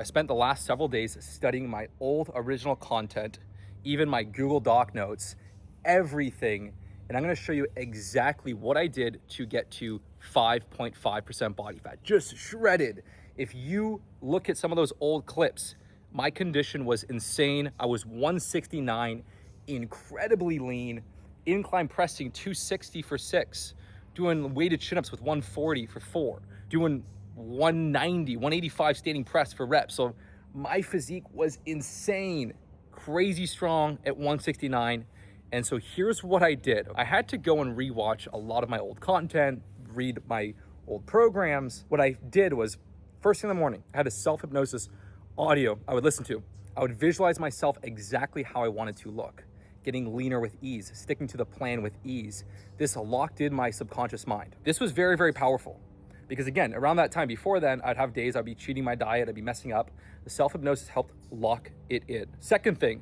I spent the last several days studying my old original content, even my Google Doc notes, everything. And I'm gonna show you exactly what I did to get to 5.5% body fat, just shredded. If you look at some of those old clips, my condition was insane. I was 169, incredibly lean, incline pressing 260 for 6, doing weighted chin-ups with 140 for 4, doing 190, 185 standing press for reps. So my physique was insane, crazy strong at 169. And so here's what I did. I had to go and rewatch a lot of my old content, read my old programs. What I did was, first thing in the morning, I had a self-hypnosis audio I would listen to. I would visualize myself exactly how I wanted to look, getting leaner with ease, sticking to the plan with ease. This locked in my subconscious mind. This was very, very powerful. Because again, around that time before then, I'd have days I'd be cheating my diet, I'd be messing up. The self-hypnosis helped lock it in. Second thing,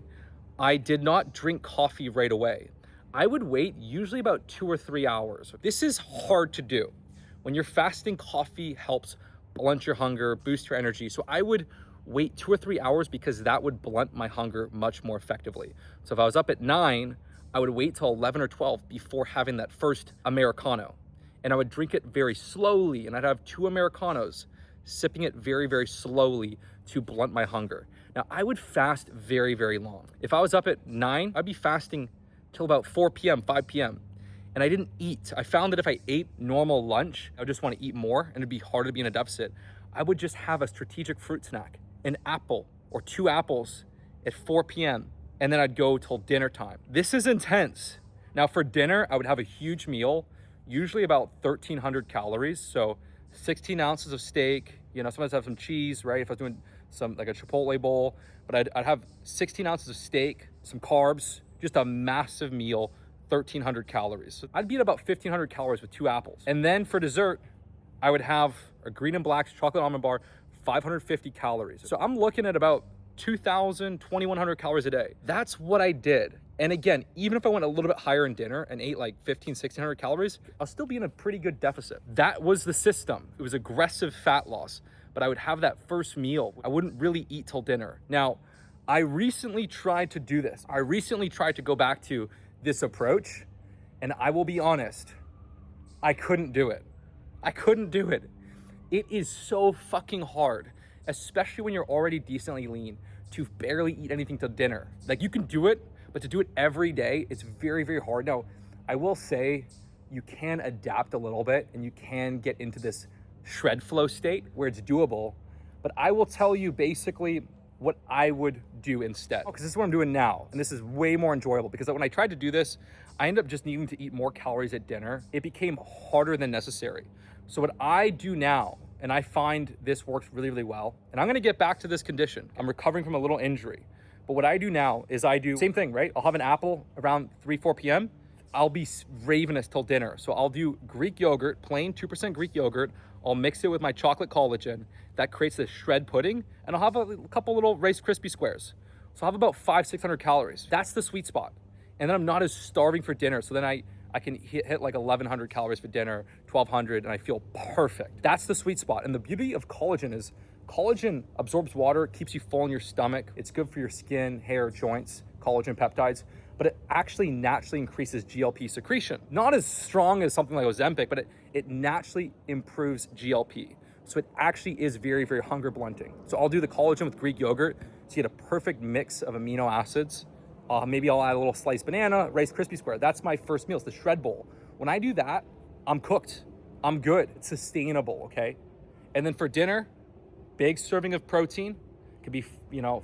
I did not drink coffee right away. I would wait usually about 2 or 3 hours. This is hard to do. When you're fasting, coffee helps blunt your hunger, boost your energy. So I would wait 2 or 3 hours because that would blunt my hunger much more effectively. So if I was up at 9, I would wait till 11 or 12 before having that first Americano. And I would drink it very slowly, and I'd have 2 Americanos, sipping it very, very slowly to blunt my hunger. Now, I would fast very, very long. If I was up at 9, I'd be fasting till about 4 p.m., 5 p.m. And I didn't eat. I found that if I ate normal lunch, I would just want to eat more, and it'd be harder to be in a deficit. I would just have a strategic fruit snack, an apple or 2 apples at 4 p.m., and then I'd go till dinner time. This is intense. Now, for dinner, I would have a huge meal, usually about 1,300 calories. So 16 ounces of steak, sometimes I have some cheese, right? If I was doing some like a Chipotle bowl, but I'd have 16 ounces of steak, some carbs, just a massive meal, 1,300 calories. So I'd be at about 1,500 calories with 2 apples. And then for dessert, I would have a green and black chocolate almond bar, 550 calories. So I'm looking at about 2,000, 2,100 calories a day. That's what I did. And again, even if I went a little bit higher in dinner and ate like 1,500, 1,600 calories, I'll still be in a pretty good deficit. That was the system. It was aggressive fat loss, but I would have that first meal. I wouldn't really eat till dinner. Now, I recently tried to do this. I recently tried to go back to this approach, and I will be honest, I couldn't do it. I couldn't do it. It is so fucking hard, especially when you're already decently lean, to barely eat anything till dinner. Like, you can do it, but to do it every day, it's very, very hard. Now, I will say you can adapt a little bit and you can get into this shred flow state where it's doable, but I will tell you basically what I would do instead. Because this is what I'm doing now, and this is way more enjoyable, because when I tried to do this, I ended up just needing to eat more calories at dinner. It became harder than necessary. So what I do now, and I find this works really, really well, and I'm gonna get back to this condition. I'm recovering from a little injury. But what I do now is I do same thing, right? I'll have an apple around 3, 4 p.m. I'll be ravenous till dinner. So I'll do Greek yogurt, plain 2% Greek yogurt. I'll mix it with my chocolate collagen. That creates this shred pudding. And I'll have a couple little Rice Krispie squares. So I'll have about 500, 600 calories. That's the sweet spot. And then I'm not as starving for dinner. So then I can hit like 1,100 calories for dinner, 1,200, and I feel perfect. That's the sweet spot. And the beauty of collagen is collagen absorbs water, keeps you full in your stomach. It's good for your skin, hair, joints, collagen peptides, but it actually naturally increases GLP secretion. Not as strong as something like Ozempic, but it naturally improves GLP. So it actually is very, very hunger blunting. So I'll do the collagen with Greek yogurt. So you get a perfect mix of amino acids. Maybe I'll add a little sliced banana, Rice Krispie square. That's my first meal. It's the shred bowl. When I do that, I'm cooked. I'm good. It's sustainable, okay? And then for dinner, big serving of protein. Could be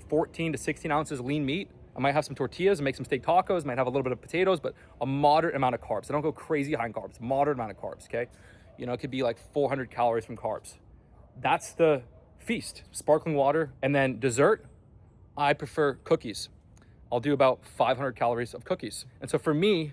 14 to 16 ounces lean meat. I might have some tortillas and make some steak tacos. Might have a little bit of potatoes, but a moderate amount of carbs. I don't go crazy high in carbs. Moderate amount of carbs, okay? It could be like 400 calories from carbs. That's the feast. Sparkling water. And then dessert, I prefer cookies. I'll do about 500 calories of cookies. And so for me,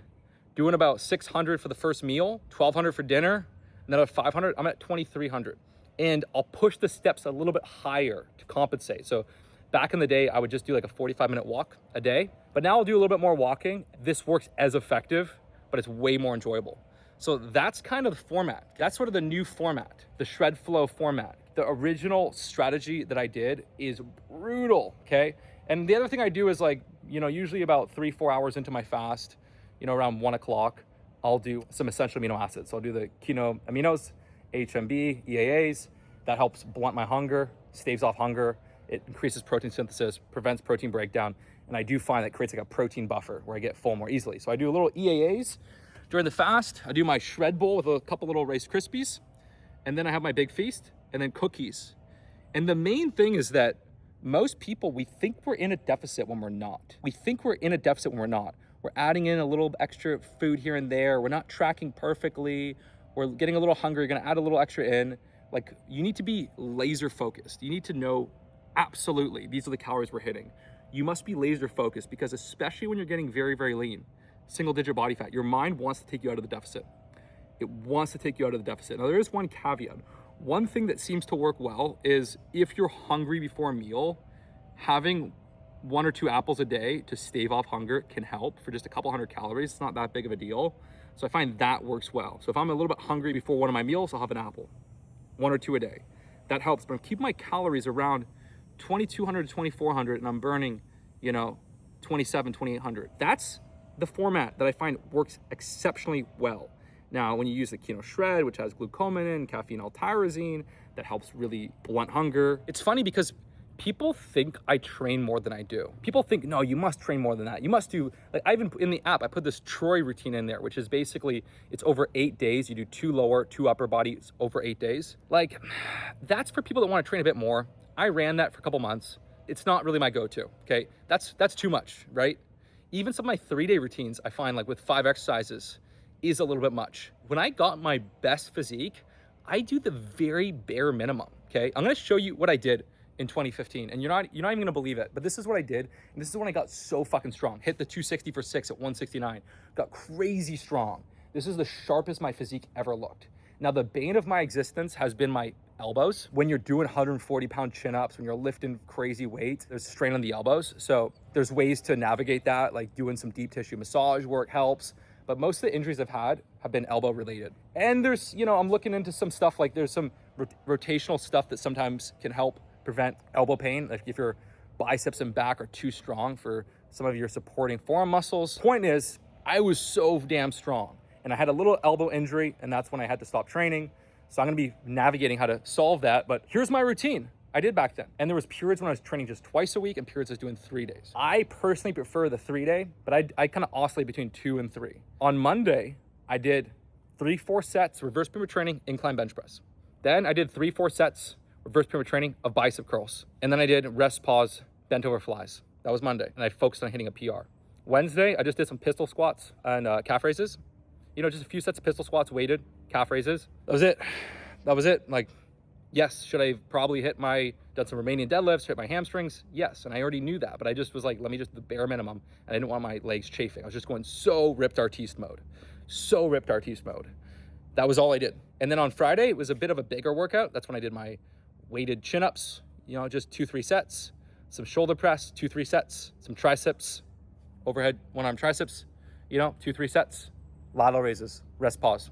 doing about 600 for the first meal, 1,200 for dinner, and then at 500, I'm at 2,300. And I'll push the steps a little bit higher to compensate. So back in the day, I would just do like a 45-minute walk a day, but now I'll do a little bit more walking. This works as effective, but it's way more enjoyable. So that's kind of the format. That's sort of the new format, the shred flow format. the original strategy that I did is brutal, okay? And the other thing I do is like, usually about 3-4 hours into my fast, around 1 o'clock, I'll do some essential amino acids. So I'll do the keto aminos, HMB, EAAs. That helps blunt my hunger, staves off hunger. It increases protein synthesis, prevents protein breakdown. And I do find that it creates like a protein buffer where I get full more easily. So I do a little EAAs during the fast. I do my shred bowl with a couple little Rice Krispies. And then I have my big feast and then cookies. And the main thing is that most people, we think we're in a deficit when we're not. We think we're in a deficit when we're not. We're adding in a little extra food here and there. We're not tracking perfectly. We're getting a little hungry. You're gonna add a little extra in. Like, you need to be laser focused. You need to know absolutely these are the calories we're hitting. You must be laser focused because especially when you're getting very, very lean, single digit body fat, your mind wants to take you out of the deficit. It wants to take you out of the deficit. Now there is one caveat. One thing that seems to work well is if you're hungry before a meal, having 1 or 2 apples a day to stave off hunger can help for just a couple hundred calories. It's not that big of a deal. So I find that works well. So if I'm a little bit hungry before one of my meals, I'll have an apple, 1 or 2 a day. That helps, but I'm keeping my calories around 2,200 to 2,400 and I'm burning, 27, 2,800. That's the format that I find works exceptionally well. Now, when you use the keto shred, which has glucosamine, caffeine L-tyrosine, that helps really blunt hunger. It's funny because people think I train more than I do. People think, no, you must train more than that. You must do, like I even, in the app, I put this Troy routine in there, which is basically, it's over 8 days. You do 2 lower, 2 upper bodies over 8 days. Like, that's for people that want to train a bit more. I ran that for a couple months. It's not really my go-to, okay? That's too much, right? Even some of my 3-day routines, I find like with 5 exercises, is a little bit much. When I got my best physique, I do the very bare minimum, okay? I'm gonna show you what I did in 2015, and you're not even gonna believe it, but this is what I did, and this is when I got so fucking strong. Hit the 260 for 6 at 169, got crazy strong. This is the sharpest my physique ever looked. Now, the bane of my existence has been my elbows. When you're doing 140-pound chin-ups, when you're lifting crazy weight, there's strain on the elbows. So there's ways to navigate that, like doing some deep tissue massage work helps. But most of the injuries I've had have been elbow related. And there's, I'm looking into some stuff, like there's some rotational stuff that sometimes can help prevent elbow pain. Like if your biceps and back are too strong for some of your supporting forearm muscles. Point is, I was so damn strong and I had a little elbow injury and that's when I had to stop training. So I'm gonna be navigating how to solve that. But here's my routine I did back then. And there was periods when I was training just twice a week and periods I was doing 3 days. I personally prefer the 3-day, but I kind of oscillate between 2 and 3. On Monday, I did 3-4 sets, reverse pyramid training, incline bench press. Then I did 3-4 sets, reverse pyramid training of bicep curls. And then I did rest, pause, bent over flies. That was Monday. And I focused on hitting a PR. Wednesday, I just did some pistol squats and calf raises. Just a few sets of pistol squats, weighted, calf raises. That was it. Like, yes, should I have probably done some Romanian deadlifts, hit my hamstrings? Yes, and I already knew that, but I just was like, let me just the bare minimum. And I didn't want my legs chafing. I was just going so Ripped Artiste mode. That was all I did. And then on Friday, it was a bit of a bigger workout. That's when I did my weighted chin-ups, just 2-3 sets, some shoulder press, 2-3 sets, some triceps, overhead one-arm triceps, 2-3 sets, lateral raises, rest, pause.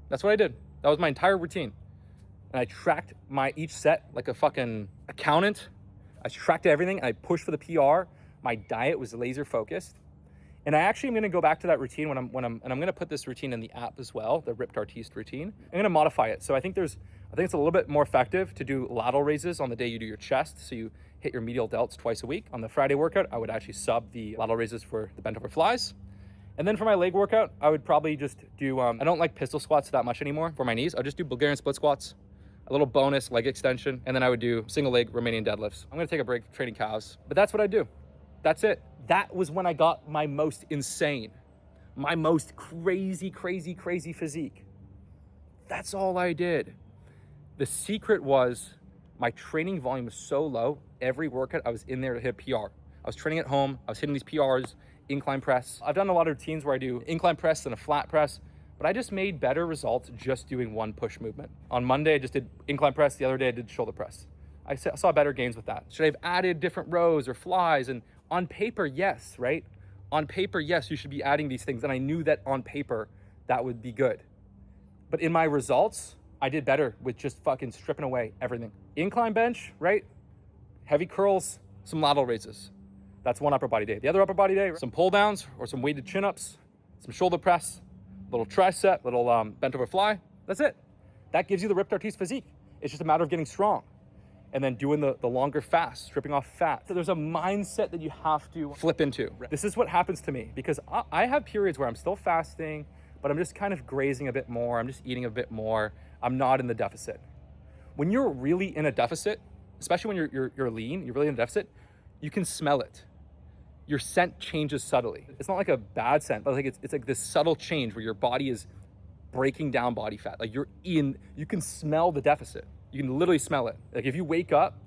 That's what I did. That was my entire routine. And I tracked each set like a fucking accountant. I tracked everything. I pushed for the PR. My diet was laser focused. And I actually am going to go back to that routine and I'm going to put this routine in the app as well, the Ripped Artiste routine. I'm going to modify it. So I think it's a little bit more effective to do lateral raises on the day you do your chest. So you hit your medial delts twice a week. On the Friday workout, I would actually sub the lateral raises for the bent over flies. And then for my leg workout, I would probably just do, I don't like pistol squats that much anymore for my knees. I'll just do Bulgarian split squats, a little bonus leg extension, and then I would do single leg Romanian deadlifts. I'm gonna take a break from training cows, but that's what I do. That's it. That was when I got my most insane, my most crazy physique. That's all I did. The secret was my training volume was so low. Every workout I was in there to hit a PR. I was training at home. I was hitting these PRs, incline press. I've done a lot of routines where I do incline press and a flat press, but I just made better results just doing one push movement. On Monday, I just did incline press. The other day, I did shoulder press. I saw better gains with that. Should I have added different rows or flies? And on paper, yes, right? On paper, yes, you should be adding these things. And I knew that on paper, that would be good. But in my results, I did better with just fucking stripping away everything. Incline bench, right? Heavy curls, some lateral raises. That's one upper body day. The other upper body day, some pull downs or some weighted chin-ups, some shoulder press, little tricep, little bent over fly. That's it. That gives you the Ripped Artiste physique. It's just a matter of getting strong and then doing the longer fast, stripping off fat. So there's a mindset that you have to flip into. This is what happens to me because I have periods where I'm still fasting, but I'm just kind of grazing a bit more. I'm just eating a bit more. I'm not in the deficit. When you're really in a deficit, especially when you're lean, you're really in a deficit, you can smell it. Your scent changes subtly. It's not like a bad scent, but like it's like this subtle change where your body is breaking down body fat. Like you can smell the deficit. You can literally smell it. Like if you wake up,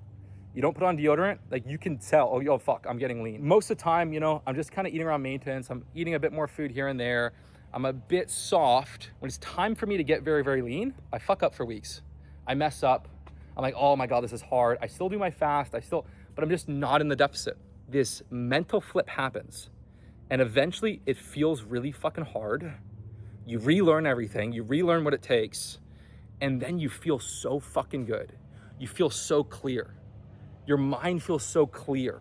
you don't put on deodorant, like you can tell, oh, yo, fuck, I'm getting lean. Most of the time, I'm just kind of eating around maintenance. I'm eating a bit more food here and there. I'm a bit soft. When it's time for me to get very, very lean, I fuck up for weeks. I mess up. I'm like, oh my God, this is hard. I still do my fast. But I'm just not in the deficit. This mental flip happens and eventually it feels really fucking hard. You relearn everything, you relearn what it takes, and then you feel so fucking good. You feel so clear. Your mind feels so clear.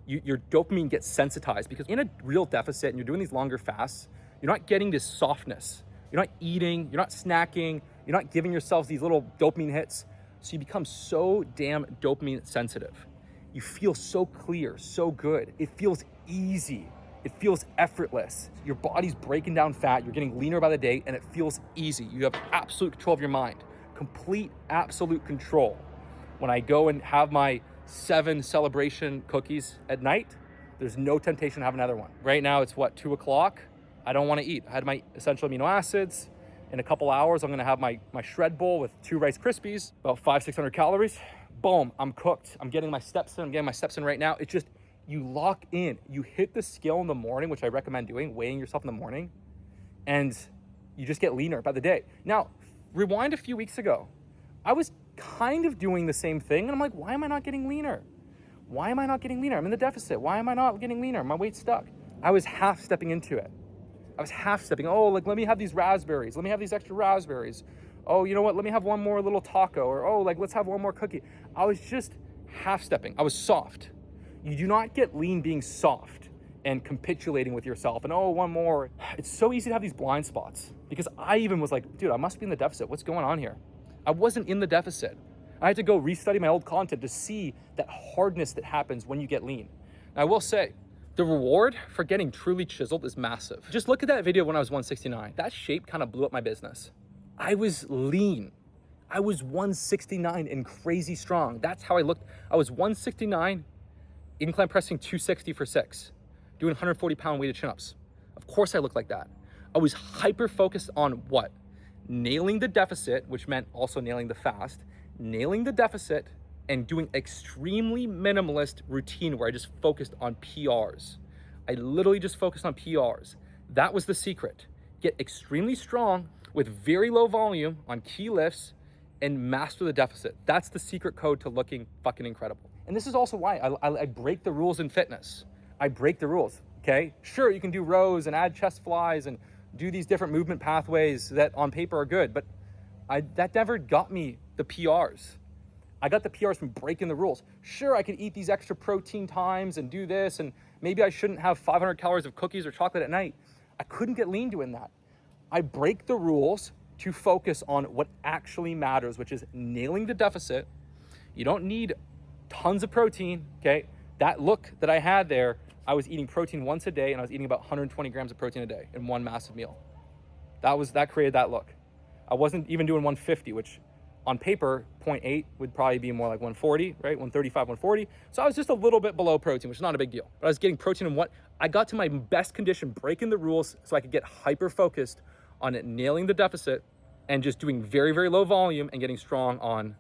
Your dopamine gets sensitized because in a real deficit and you're doing these longer fasts, you're not getting this softness. You're not eating, you're not snacking, you're not giving yourselves these little dopamine hits. So you become so damn dopamine sensitive. You feel so clear, so good. It feels easy. It feels effortless. Your body's breaking down fat. You're getting leaner by the day and it feels easy. You have absolute control of your mind. Complete, absolute control. When I go and have my 7 celebration cookies at night, there's no temptation to have another one. Right now it's 2 o'clock. I don't want to eat. I had my essential amino acids. In a couple hours, I'm gonna have my shred bowl with 2 Rice Krispies, about 500-600 calories. Boom, I'm cooked. I'm getting my steps in. I'm getting my steps in right now. It's just, you lock in. You hit the scale in the morning, which I recommend doing, weighing yourself in the morning, and you just get leaner by the day. Now, rewind a few weeks ago. I was kind of doing the same thing, and I'm like, why am I not getting leaner? Why am I not getting leaner? I'm in the deficit. Why am I not getting leaner? My weight's stuck. I was half stepping into it. I was half stepping. Oh, like, let me have these raspberries. Let me have these extra raspberries. Oh, you know what? Let me have one more little taco. Or, oh, like, let's have one more cookie. I was just half stepping. I was soft. You do not get lean being soft and capitulating with yourself and, oh, one more. It's so easy to have these blind spots because I even was like, dude, I must be in the deficit. What's going on here? I wasn't in the deficit. I had to go restudy my old content to see that hardness that happens when you get lean. And I will say, the reward for getting truly chiseled is massive. Just look at that video when I was 169. That shape kind of blew up my business. I was lean. I was 169 and crazy strong. That's how I looked. I was 169, incline pressing 260 for 6, doing 140-pound weighted chin-ups. Of course I looked like that. I was hyper-focused on what? Nailing the deficit, which meant also nailing the fast, nailing the deficit, and doing extremely minimalist routine where I just focused on PRs. I literally just focused on PRs. That was the secret. Get extremely strong with very low volume on key lifts and master the deficit. That's the secret code to looking fucking incredible. And this is also why I break the rules in fitness. I break the rules, okay? Sure, you can do rows and add chest flies and do these different movement pathways that on paper are good, but that never got me the PRs. I got the PRs from breaking the rules. Sure, I could eat these extra protein times and do this, and maybe I shouldn't have 500 calories of cookies or chocolate at night. I couldn't get lean doing that. I break the rules to focus on what actually matters, which is nailing the deficit. You don't need tons of protein, okay? That look that I had there, I was eating protein once a day and I was eating about 120 grams of protein a day in one massive meal. That created that look. I wasn't even doing 150, which on paper, 0.8 would probably be more like 140, right? 135, 140. So I was just a little bit below protein, which is not a big deal. But I was getting protein in what? I got to my best condition, breaking the rules so I could get hyper-focused on it, nailing the deficit and just doing very, very low volume and getting strong on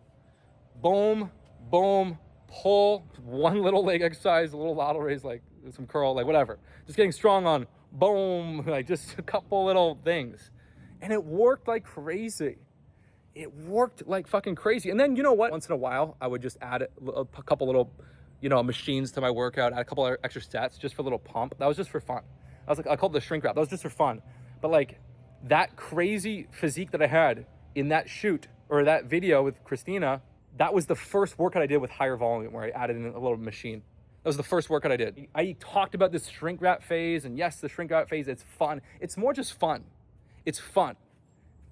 boom, boom, pull, one little leg exercise, a little lateral raise, like some curl, like whatever. Just getting strong on boom, like just a couple little things. And it worked like crazy. It worked like fucking crazy. And then, you know what? Once in a while, I would just add a couple little, machines to my workout, add a couple of extra sets just for a little pump. That was just for fun. I called it the shrink wrap. That was just for fun. But like that crazy physique that I had in that shoot or that video with Christina, that was the first workout I did with higher volume, where I added in a little machine. That was the first workout I did. I talked about this shrink wrap phase, and yes, the shrink wrap phase, it's fun. It's more just fun. It's fun.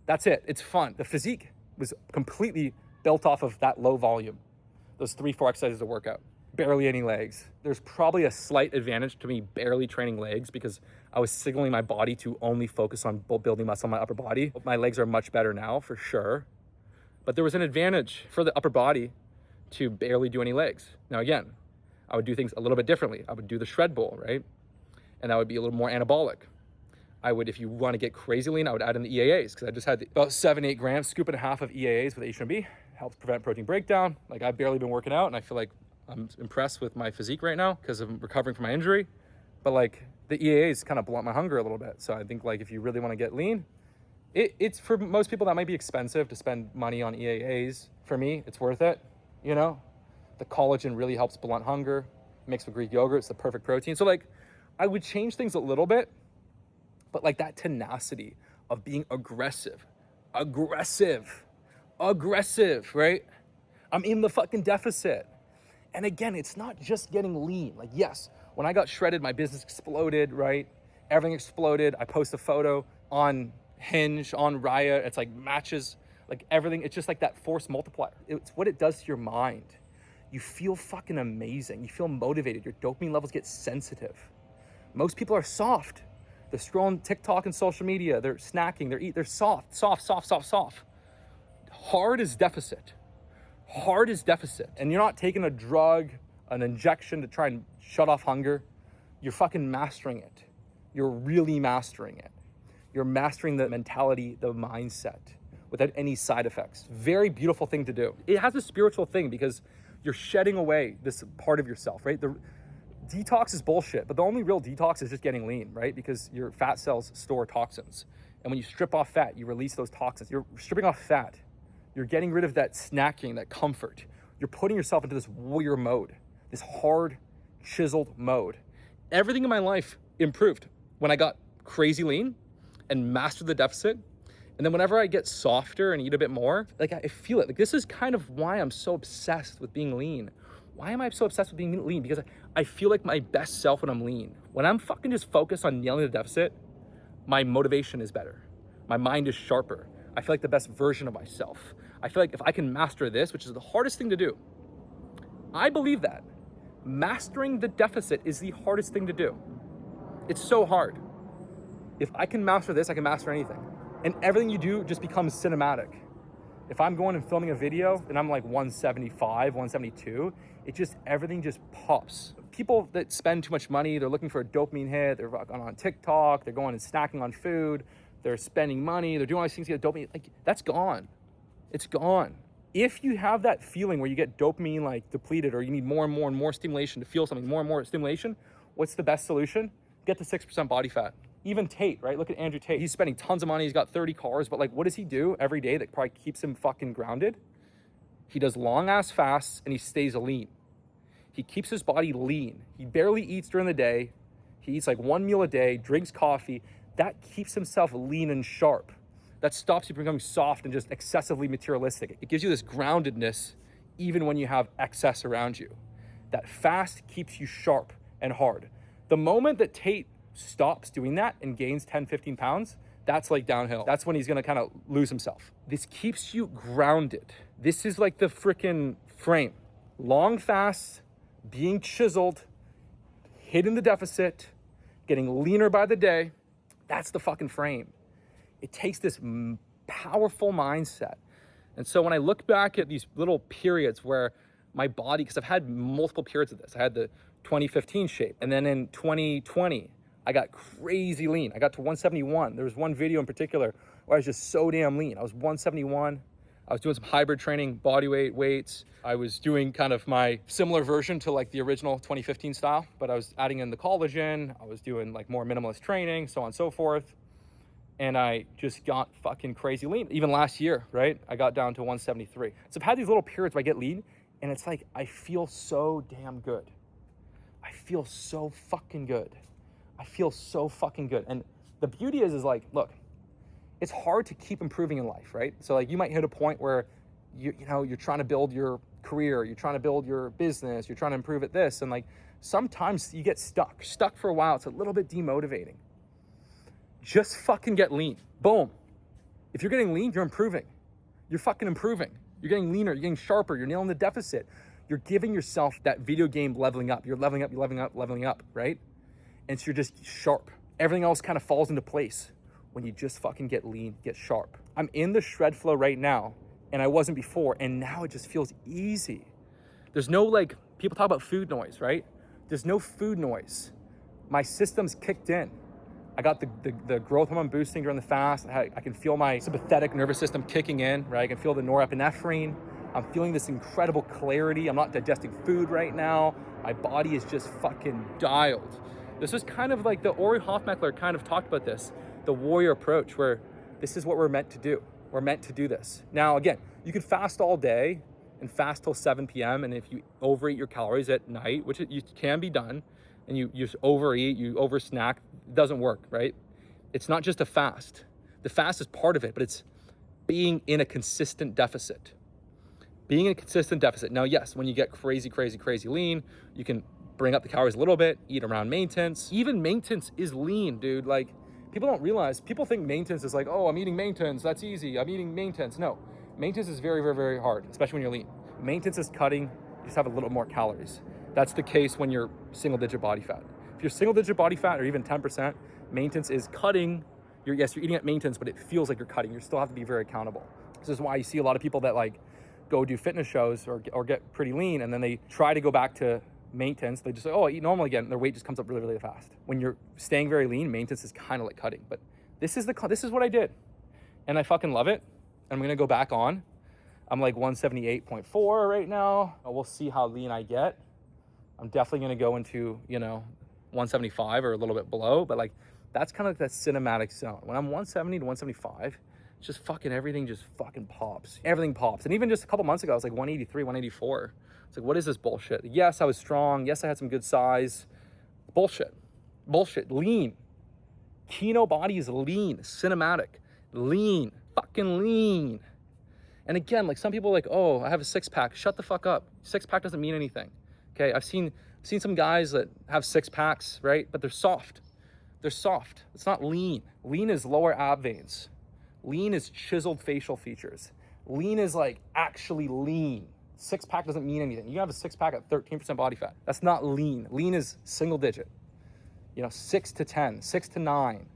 That's it, it's fun. The physique was completely built off of that low volume. Those 3-4 exercises a workout. Barely any legs. There's probably a slight advantage to me barely training legs because I was signaling my body to only focus on building muscle in my upper body. My legs are much better now, for sure. But there was an advantage for the upper body to barely do any legs. Now again, I would do things a little bit differently. I would do the shred bowl, right? And that would be a little more anabolic. I would, if you want to get crazy lean, I would add in the EAAs, because I just had about 7-8 grams, scoop and a half of EAAs with H1B. Helps prevent protein breakdown. Like, I've barely been working out, and I feel like I'm impressed with my physique right now because I'm recovering from my injury. But like, the EAAs kind of blunt my hunger a little bit. So I think, like, if you really want to get lean, it's for most people that might be expensive to spend money on EAAs. For me, it's worth it, you know? The collagen really helps blunt hunger. Mixed with Greek yogurt, it's the perfect protein. So like, I would change things a little bit, but like that tenacity of being aggressive, right? I'm in the fucking deficit. And again, it's not just getting lean. Like, yes, when I got shredded, my business exploded, right? Everything exploded. I post a photo on Hinge, on Raya. It's like matches, like everything. It's just like that force multiplier. It's what it does to your mind. You feel fucking amazing. You feel motivated. Your dopamine levels get sensitive. Most people are soft. They're scrolling TikTok and social media. They're snacking. They're soft. Hard is deficit. And you're not taking a drug, an injection to try and shut off hunger. You're fucking mastering it. You're really mastering it. You're mastering the mentality, the mindset, without any side effects. Very beautiful thing to do. It has a spiritual thing because you're shedding away this part of yourself, right? The detox is bullshit, but the only real detox is just getting lean, right? Because your fat cells store toxins. And when you strip off fat, you release those toxins. You're stripping off fat. You're getting rid of that snacking, that comfort. You're putting yourself into this warrior mode, this hard, chiseled mode. Everything in my life improved when I got crazy lean and mastered the deficit. And then whenever I get softer and eat a bit more, like, I feel it. Like, this is kind of why I'm so obsessed with being lean. Why am I so obsessed with being lean? Because I feel like my best self when I'm lean. When I'm fucking just focused on nailing the deficit, my motivation is better. My mind is sharper. I feel like the best version of myself. I feel like if I can master this, which is the hardest thing to do, I believe that mastering the deficit is the hardest thing to do. It's so hard. If I can master this, I can master anything. And everything you do just becomes cinematic. If I'm going and filming a video and I'm like 175, 172, everything just pops. People that spend too much money, they're looking for a dopamine hit, they're on TikTok, they're going and snacking on food, they're spending money, they're doing all these things to get dopamine, like, that's gone. It's gone. If you have that feeling where you get dopamine like depleted, or you need more and more and more stimulation to feel something, more and more stimulation, what's the best solution? Get to 6% body fat. Even Tate, right? Look at Andrew Tate. He's spending tons of money. He's got 30 cars, but like, what does he do every day that probably keeps him fucking grounded? He does long ass fasts and he stays lean. He keeps his body lean. He barely eats during the day. He eats like one meal a day, drinks coffee. That keeps himself lean and sharp. That stops you from becoming soft and just excessively materialistic. It gives you this groundedness even when you have excess around you. That fast keeps you sharp and hard. The moment that Tate stops doing that and gains 10, 15 pounds, that's like downhill. That's when he's gonna kind of lose himself. This keeps you grounded. This is like the freaking frame. Long fasts, being chiseled, hitting the deficit, getting leaner by the day. That's the fucking frame. It takes this powerful mindset. And so when I look back at these little periods where my body, because I've had multiple periods of this. I had the 2015 shape, and then in 2020, I got crazy lean. I got to 171. There was one video in particular where I was just so damn lean. I was 171. I was doing some hybrid training, body weight, weights. I was doing kind of my similar version to like the original 2015 style, but I was adding in the collagen. I was doing like more minimalist training, so on and so forth. And I just got fucking crazy lean. Even last year, right? I got down to 173. So I've had these little periods where I get lean, and it's like, I feel so damn good. I feel so fucking good. I feel so fucking good. And the beauty is like, look, it's hard to keep improving in life, right? So like, you might hit a point where you know, you're trying to build your career, you're trying to build your business, you're trying to improve at this. And like, sometimes you get stuck for a while. It's a little bit demotivating. Just fucking get lean. Boom. If you're getting lean, you're improving. You're fucking improving. You're getting leaner, you're getting sharper, you're nailing the deficit. You're giving yourself that video game leveling up. You're leveling up, right? And so you're just sharp. Everything else kind of falls into place when you just fucking get lean, get sharp. I'm in the shred flow right now, and I wasn't before, and now it just feels easy. There's no, like, people talk about food noise, right? There's no food noise. My system's kicked in. I got the growth hormone boosting during the fast. I can feel my sympathetic nervous system kicking in, right? I can feel the norepinephrine. I'm feeling this incredible clarity. I'm not digesting food right now. My body is just fucking dialed. This is kind of like the Ori Hofmeckler kind of talked about this, the warrior approach, where this is what we're meant to do. We're meant to do this. Now, again, you can fast all day and fast till 7 p.m. And if you overeat your calories at night, which you can be done, and you just overeat, you over snack, it doesn't work, right? It's not just a fast. The fast is part of it, but it's being in a consistent deficit. Being in a consistent deficit. Now, yes, when you get crazy lean, you can bring up the calories a little bit, eat around maintenance. Even maintenance is lean, dude. Like, people don't realize, people think maintenance is like, oh, I'm eating maintenance, that's easy, I'm eating maintenance. No, maintenance is very hard, especially when you're lean. Maintenance is cutting, you just have a little more calories. That's the case when you're single digit body fat. If you're single digit body fat or even 10%, maintenance is cutting. You're eating at maintenance, but it feels like you're cutting. You still have to be very accountable. This is why you see a lot of people that like go do fitness shows or get pretty lean, and then they try to go back to maintenance. They just say, oh, I eat normal again, and their weight just comes up really fast. When you're staying very lean, maintenance is kind of like cutting. But this is what I did, and I fucking love it. I'm gonna go back on. I'm like 178.4 right now. We'll see how lean I get. I'm definitely gonna go into, 175 or a little bit below, but like that's kind of like that cinematic zone. When I'm 170 to 175, it's just fucking everything just fucking pops. Everything pops. And even just a couple months ago, I was like 183, 184. It's like, what is this bullshit? Yes, I was strong. Yes, I had some good size. Bullshit. Lean. Kino body is lean, cinematic, lean, fucking lean. And again, like some people are like, oh, I have a six pack. Shut the fuck up. Six pack doesn't mean anything. Okay, I've seen some guys that have six packs, right? But they're soft. It's not lean. Lean is lower ab veins. Lean is chiseled facial features. Lean is like actually lean. Six pack doesn't mean anything. You can have a six pack at 13% body fat. That's not lean. Lean is single digit. 6 to 10, 6 to 9,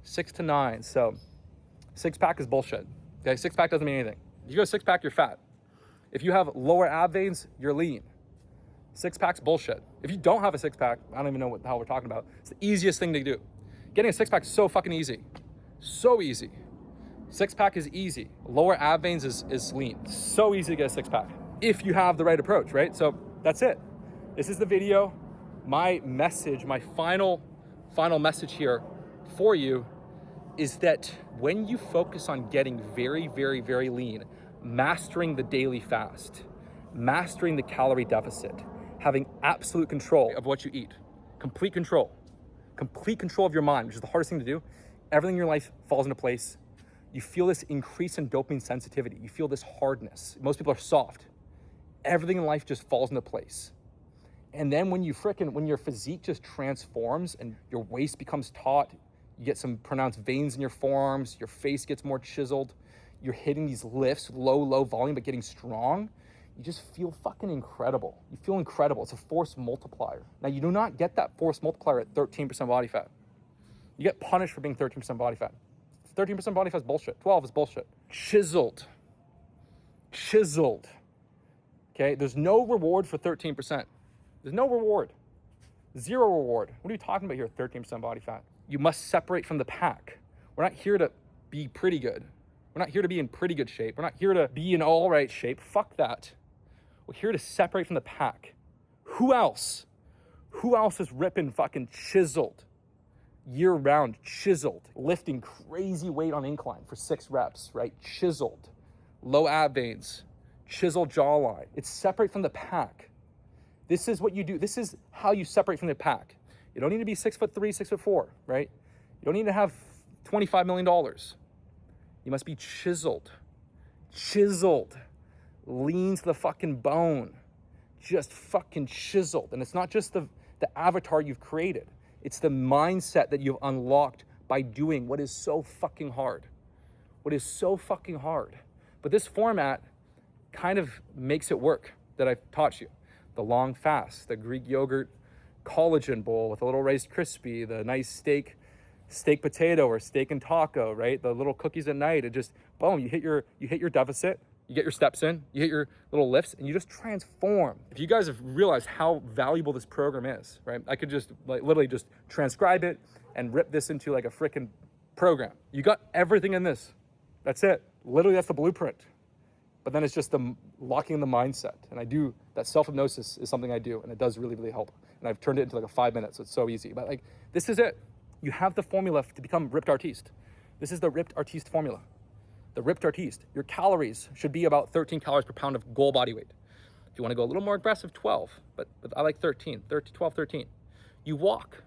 6 to 9. So six pack is bullshit. Okay, six pack doesn't mean anything. If you go six pack, you're fat. If you have lower ab veins, you're lean. Six pack's bullshit. If you don't have a six pack, I don't even know what the hell we're talking about. It's the easiest thing to do. Getting a six pack is so fucking easy. So easy. Six pack is easy. Lower ab veins is lean. So easy to get a six pack if you have the right approach, right? So that's it. This is the video. My message, my final message here for you is that when you focus on getting very lean, mastering the daily fast, mastering the calorie deficit, having absolute control of what you eat, complete control of your mind, which is the hardest thing to do, everything in your life falls into place. You feel this increase in dopamine sensitivity. You feel this hardness. Most people are soft. Everything in life just falls into place. And then when your physique just transforms and your waist becomes taut, you get some pronounced veins in your forearms, your face gets more chiseled, you're hitting these lifts, low volume, but getting strong, you just feel fucking incredible. You feel incredible. It's a force multiplier. Now, you do not get that force multiplier at 13% body fat. You get punished for being 13% body fat. 13% body fat is bullshit. 12 is bullshit. Chiseled. Okay, there's no reward for 13%. There's no reward. Zero reward. What are you talking about here, 13% body fat? You must separate from the pack. We're not here to be pretty good. We're not here to be in pretty good shape. We're not here to be in all right shape. Fuck that. We're here to separate from the pack. Who else? Who else is ripping fucking chiseled? Year-round, chiseled. Lifting crazy weight on incline for 6 reps, right? Chiseled. Low ab veins. Chiseled jawline. It's separate from the pack. This is what you do. This is how you separate from the pack. You don't need to be 6'3", 6'4", right? You don't need to have $25 million. You must be chiseled. lean to the fucking bone, just fucking chiseled. And it's not just the avatar you've created. It's the mindset that you've unlocked by doing what is so fucking hard. What is so fucking hard. But this format kind of makes it work that I've taught you. The long fast, the Greek yogurt collagen bowl with a little Rice Krispie, the nice steak potato or steak and taco, right? The little cookies at night. It just, boom, you hit your deficit, you get your steps in, you hit your little lifts, and you just transform. If you guys have realized how valuable this program is, right? I could just like literally just transcribe it and rip this into like a freaking program. You got everything in this. That's it. Literally, that's the blueprint. But then it's just the locking in the mindset. And I do, that self-hypnosis is something I do, and it does really, really help. And I've turned it into like a 5 minutes, so it's so easy. But like, this is it. You have the formula to become Ripped Artiste. This is the Ripped Artiste formula. The Ripped Artiste. Your calories should be about 13 calories per pound of goal body weight. If you want to go a little more aggressive, 12. But I like 13, 12, 13. You walk.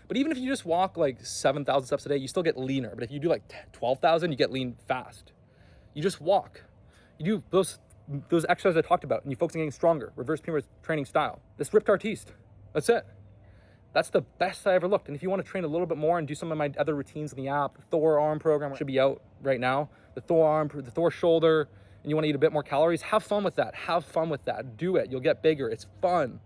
But even if you just walk like 7,000 steps a day, you still get leaner. But if you do like 12,000, you get lean fast. You just walk. You do those exercises I talked about, and you focus on getting stronger. Reverse pyramid training style. This Ripped Artiste. That's it. That's the best I ever looked. And if you want to train a little bit more and do some of my other routines in the app, the Thor arm program should be out right now. The Thor arm, the Thor shoulder, and you want to eat a bit more calories, have fun with that. Have fun with that. Do it. You'll get bigger. It's fun.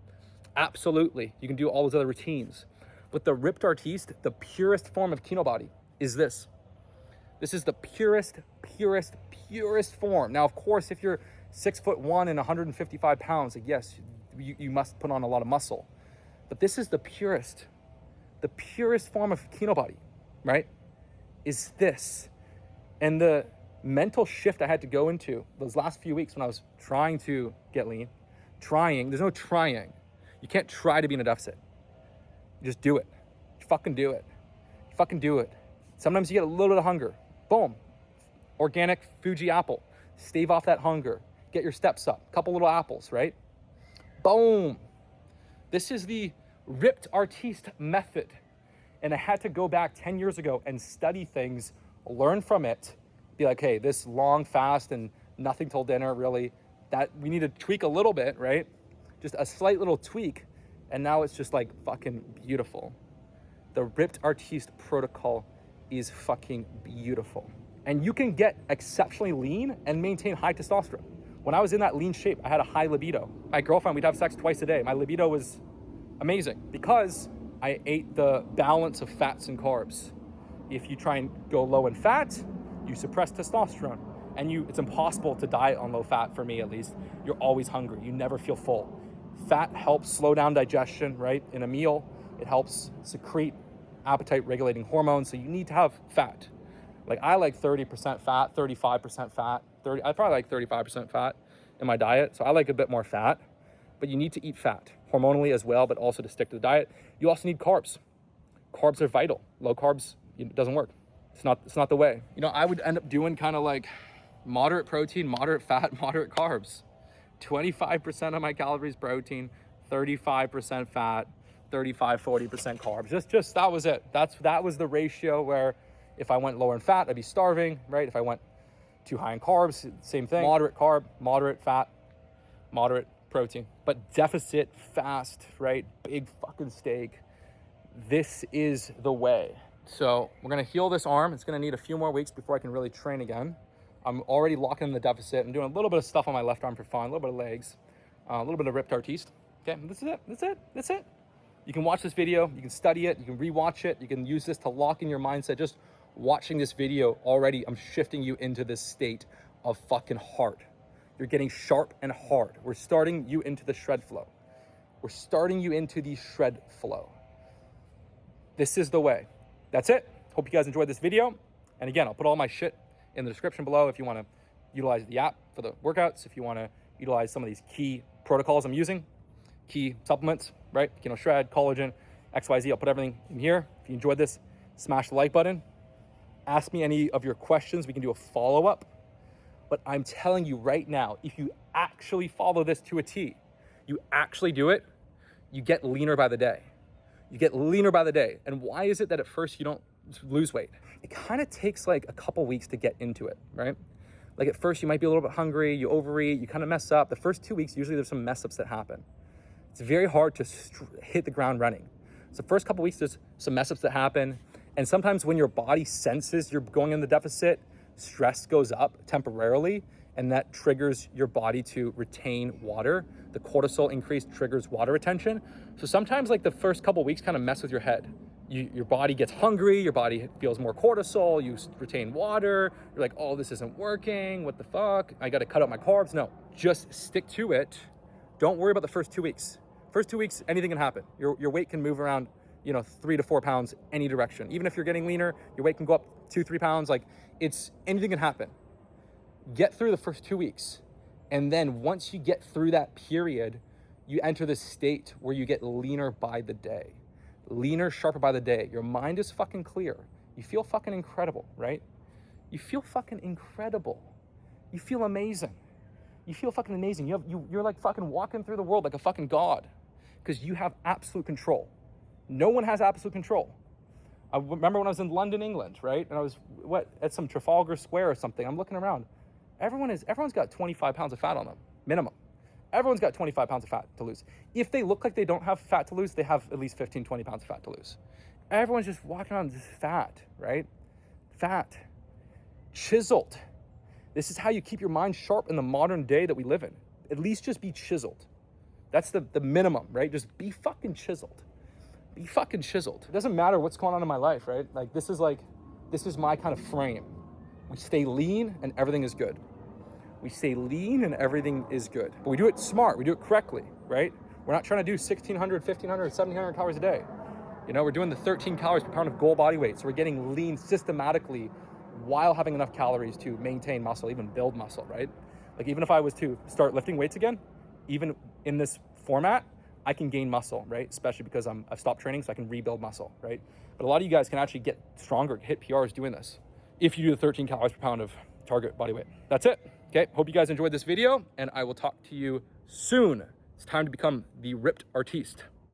Absolutely. You can do all those other routines. But the Ripped Artiste, the purest form of Kino Body is this. This is the purest form. Now, of course, if you're 6'1" and 155 pounds, like, yes, you must put on a lot of muscle. But this is the purest form of Kino Body, right? Is this. And the mental shift I had to go into those last few weeks when I was trying to get lean, there's no trying. You can't try to be in a deficit. You just do it. You fucking do it. You fucking do it. Sometimes you get a little bit of hunger. Boom. Organic Fuji apple. Stave off that hunger. Get your steps up. Couple little apples, right? Boom. This is the Ripped Artiste method. And I had to go back 10 years ago and study things, learn from it, be like, hey, this long fast and nothing till dinner, really, that we need to tweak a little bit, right? Just a slight little tweak. And now it's just like fucking beautiful. The Ripped Artiste protocol is fucking beautiful. And you can get exceptionally lean and maintain high testosterone. When I was in that lean shape, I had a high libido. My girlfriend, we'd have sex twice a day. My libido was amazing because I ate the balance of fats and carbs. If you try and go low in fat, you suppress testosterone. And it's impossible to diet on low fat, for me at least. You're always hungry. You never feel full. Fat helps slow down digestion, right? In a meal, it helps secrete appetite regulating hormones. So you need to have fat. Like I like 30% fat, 35% fat, I probably like 35% fat in my diet. So I like a bit more fat, but you need to eat fat hormonally as well, but also to stick to the diet. You also need carbs. Carbs are vital. Low carbs, it doesn't work. It's not the way. You know, I would end up doing kind of like moderate protein, moderate fat, moderate carbs. 25% of my calories protein, 35% fat, 40% carbs. Just that was it. That was the ratio where if I went lower in fat, I'd be starving, right? If I went too high in carbs, same thing. Moderate carb, moderate fat, moderate protein. But deficit fast, right? Big fucking steak. This is the way. So we're gonna heal this arm. It's gonna need a few more weeks before I can really train again. I'm already locking in the deficit. I'm doing a little bit of stuff on my left arm for fun, a little bit of legs, a little bit of Ripped Artiste. Okay, that's it. You can watch this video, you can study it, you can rewatch it, you can use this to lock in your mindset. Just watching this video already, I'm shifting you into this state of fucking heart. You're getting sharp and hard. We're starting you into the shred flow. We're starting you into the shred flow. This is the way. That's it. Hope you guys enjoyed this video. And again, I'll put all my shit in the description below if you want to utilize the app for the workouts, if you want to utilize some of these key protocols I'm using, key supplements, right? Shred, collagen, XYZ. I'll put everything in here. If you enjoyed this, smash the like button. Ask me any of your questions. We can do a follow-up. But I'm telling you right now, if you actually follow this to a T, you actually do it, you get leaner by the day. You get leaner by the day. And why is it that at first you don't lose weight? It kind of takes like a couple weeks to get into it, right? Like at first you might be a little bit hungry, you overeat, you kind of mess up. The first 2 weeks, usually there's some mess ups that happen. It's very hard to hit the ground running. So first couple weeks, there's some mess ups that happen. And sometimes when your body senses you're going in the deficit, stress goes up temporarily, and that triggers your body to retain water. The cortisol increase triggers water retention. So sometimes like the first couple weeks kind of mess with your head. Your body gets hungry, your body feels more cortisol, you retain water, you're like, oh, this isn't working, what the fuck? I gotta cut out my carbs. No, just stick to it. Don't worry about the first 2 weeks. First 2 weeks, anything can happen. Your weight can move around, 3 to 4 pounds any direction. Even if you're getting leaner, your weight can go up 2-3 pounds. Like anything can happen. Get through the first 2 weeks. And then once you get through that period, you enter this state where you get leaner by the day. Leaner, sharper by the day. Your mind is fucking clear. You feel fucking incredible, right? You feel fucking incredible. You feel amazing. You feel fucking amazing. You're like fucking walking through the world like a fucking god because you have absolute control. No one has absolute control. I remember when I was in London, England, right? And I was at some Trafalgar Square or something. I'm looking around. Everyone's got 25 pounds of fat on them, minimum. Everyone's got 25 pounds of fat to lose. If they look like they don't have fat to lose, they have at least 15, 20 pounds of fat to lose. Everyone's just walking around just fat, right? Fat. Chiseled. This is how you keep your mind sharp in the modern day that we live in. At least just be chiseled. That's the minimum, right? Just be fucking chiseled. Be fucking chiseled. It doesn't matter what's going on in my life, right? This is my kind of frame. We stay lean and everything is good. We stay lean and everything is good. But we do it smart, we do it correctly, right? We're not trying to do 1,600, 1,500, 1,700 calories a day. We're doing the 13 calories per pound of goal body weight. So we're getting lean systematically while having enough calories to maintain muscle, even build muscle, right? Like even if I was to start lifting weights again, even in this format, I can gain muscle, right? Especially because I've stopped training, so I can rebuild muscle, right? But a lot of you guys can actually get stronger, hit PRs doing this, if you do the 13 calories per pound of target body weight. That's it. Okay, hope you guys enjoyed this video, and I will talk to you soon. It's time to become the Ripped Artiste.